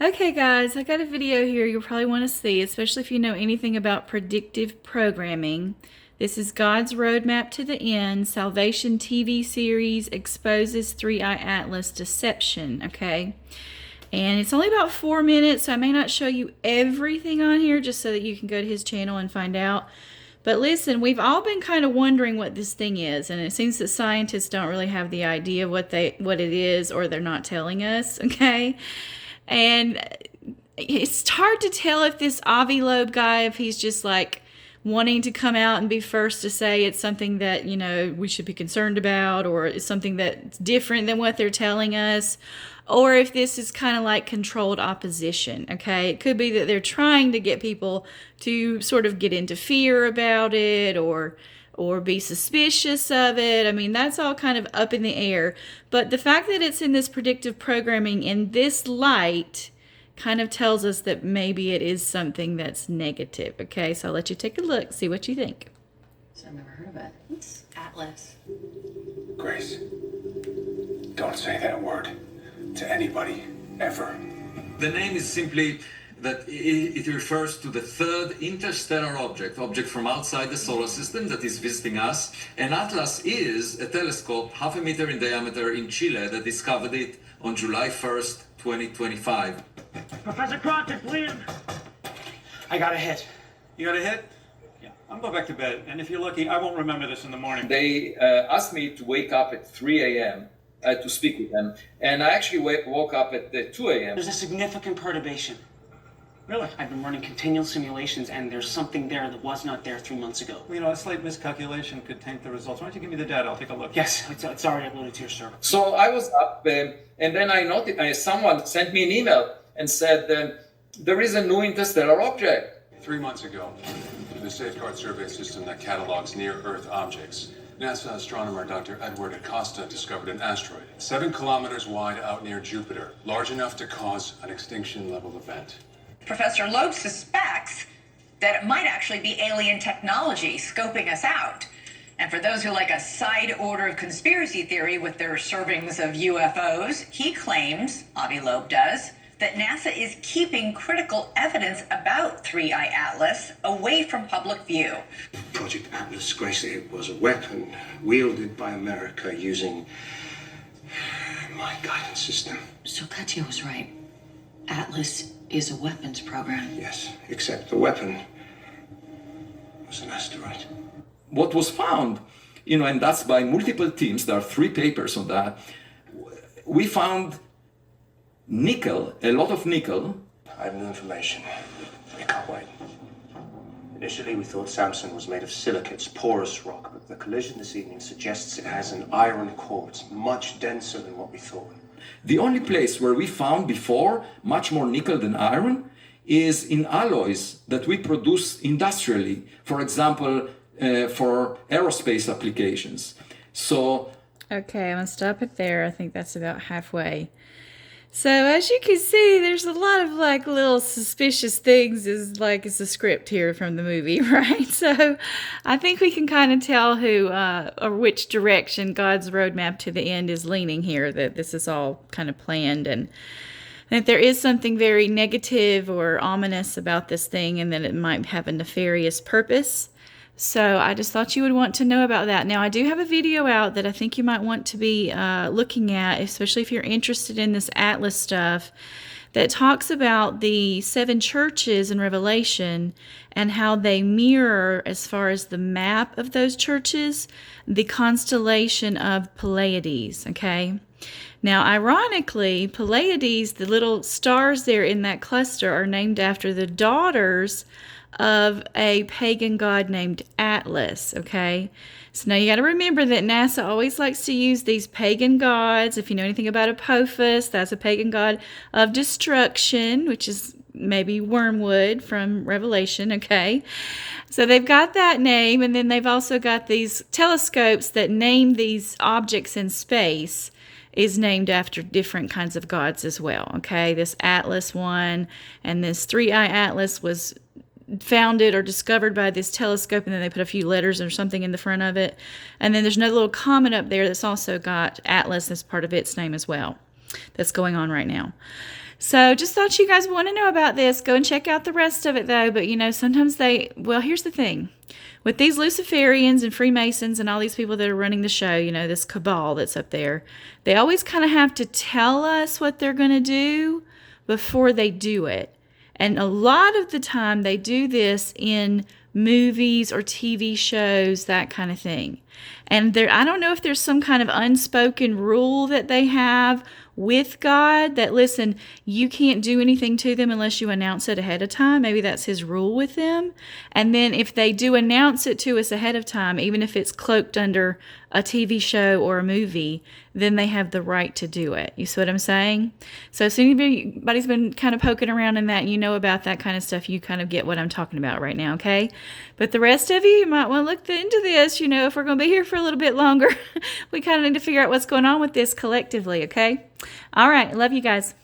Okay guys, I got a video here you'll probably want to see, especially if you know anything about predictive programming. This is God's Roadmap to the End, Salvation TV series exposes Three-Eye Atlas deception, okay? And it's only about 4 minutes, so I may not show you everything on here just so that you can go to his channel and find out. But listen, we've all been kind of wondering what this thing is, and it seems that scientists don't really have the idea what it is, or they're not telling us, okay? And it's hard to tell if this Avi Loeb guy, if he's just like wanting to come out and be first to say it's something that, you know, we should be concerned about, or it's something that's different than what they're telling us, or if this is kind of like controlled opposition, okay? It could be that they're trying to get people to sort of get into fear about it, or be suspicious of it. I mean, that's all kind of up in the air. But the fact that it's in this predictive programming in this light kind of tells us that maybe it is something that's negative. Okay, so I'll let you take a look, see what you think. So I've never heard of it. It's Atlas. Grace, don't say that word to anybody, ever. The name is simply that it refers to the third interstellar object from outside the solar system that is visiting us. And Atlas is a telescope 0.5 meter in diameter in Chile that discovered it on July 1st, 2025. Professor Crockett, please. I got a hit. You got a hit? Yeah. I'm going back to bed, and if you're lucky, I won't remember this in the morning. They asked me to wake up at 3 a.m. To speak with them, and I actually woke up at 2 a.m. There's a significant perturbation. Really? I've been running continual simulations, and there's something there that was not there 3 months ago. Well, you know, a slight miscalculation could taint the results. Why don't you give me the data? I'll take a look. Yes, it's already uploaded to your server. So I was up, and then I noticed someone sent me an email and said there is a new interstellar object. 3 months ago, through the Safeguard Survey System that catalogs near-Earth objects, NASA astronomer Dr. Edward Acosta discovered an asteroid 7 kilometers wide out near Jupiter, large enough to cause an extinction-level event. Professor Loeb suspects that it might actually be alien technology scoping us out. And for those who like a side order of conspiracy theory with their servings of UFOs, he claims, Avi Loeb does, that NASA is keeping critical evidence about Three-Eye Atlas away from public view. Project Atlas, Grace, it was a weapon wielded by America using my guidance system. So Katya was right. Atlas is a weapons program. Yes, except the weapon was an asteroid. What was found, and that's by multiple teams, there are 3 papers on that, we found nickel, a lot of nickel. I have new information. I can't wait. Initially, we thought Samson was made of silicates, porous rock, but the collision this evening suggests it has an iron core. It's much denser than what we thought. The only place where we found before much more nickel than iron is in alloys that we produce industrially, for example, for aerospace applications. So, Okay, I'm going to stop it there. I think that's about halfway. So as you can see, there's a lot of like little suspicious things as like it's a script here from the movie, right? So I think we can kind of tell who or which direction God's roadmap to the end is leaning here, that this is all kind of planned, and that there is something very negative or ominous about this thing, and that it might have a nefarious purpose. So I just thought you would want to know about that. Now, I do have a video out that I think you might want to be looking at, especially if you're interested in this Atlas stuff, that talks about the 7 churches in Revelation and how they mirror, as far as the map of those churches, the constellation of Pleiades, okay? Now, ironically, Pleiades, the little stars there in that cluster, are named after the daughters of a pagan god named Atlas, okay? So now you got to remember that NASA always likes to use these pagan gods. If you know anything about Apophis, that's a pagan god of destruction, which is maybe wormwood from Revelation, okay? So they've got that name, and then they've also got these telescopes that name these objects in space is named after different kinds of gods as well, okay? This Atlas one and this Three-Eye Atlas was founded or discovered by this telescope, and then they put a few letters or something in the front of it. And then there's another little comet up there that's also got Atlas as part of its name as well. That's going on right now. So just thought you guys want to know about this. Go and check out the rest of it, though. But, sometimes here's the thing. With these Luciferians and Freemasons and all these people that are running the show, this cabal that's up there, they always kind of have to tell us what they're going to do before they do it. And a lot of the time they do this in movies or TV shows, that kind of thing. And I don't know if there's some kind of unspoken rule that they have with God that, listen, you can't do anything to them unless you announce it ahead of time. Maybe that's his rule with them. And then if they do announce it to us ahead of time, even if it's cloaked under a TV show or a movie, then they have the right to do it. You see what I'm saying? So if anybody's been kind of poking around in that, about that kind of stuff, you kind of get what I'm talking about right now, okay? But the rest of you might want to look into this, if we're going to be here for a little bit longer. We kind of need to figure out what's going on with this collectively, okay? All right. Love you guys.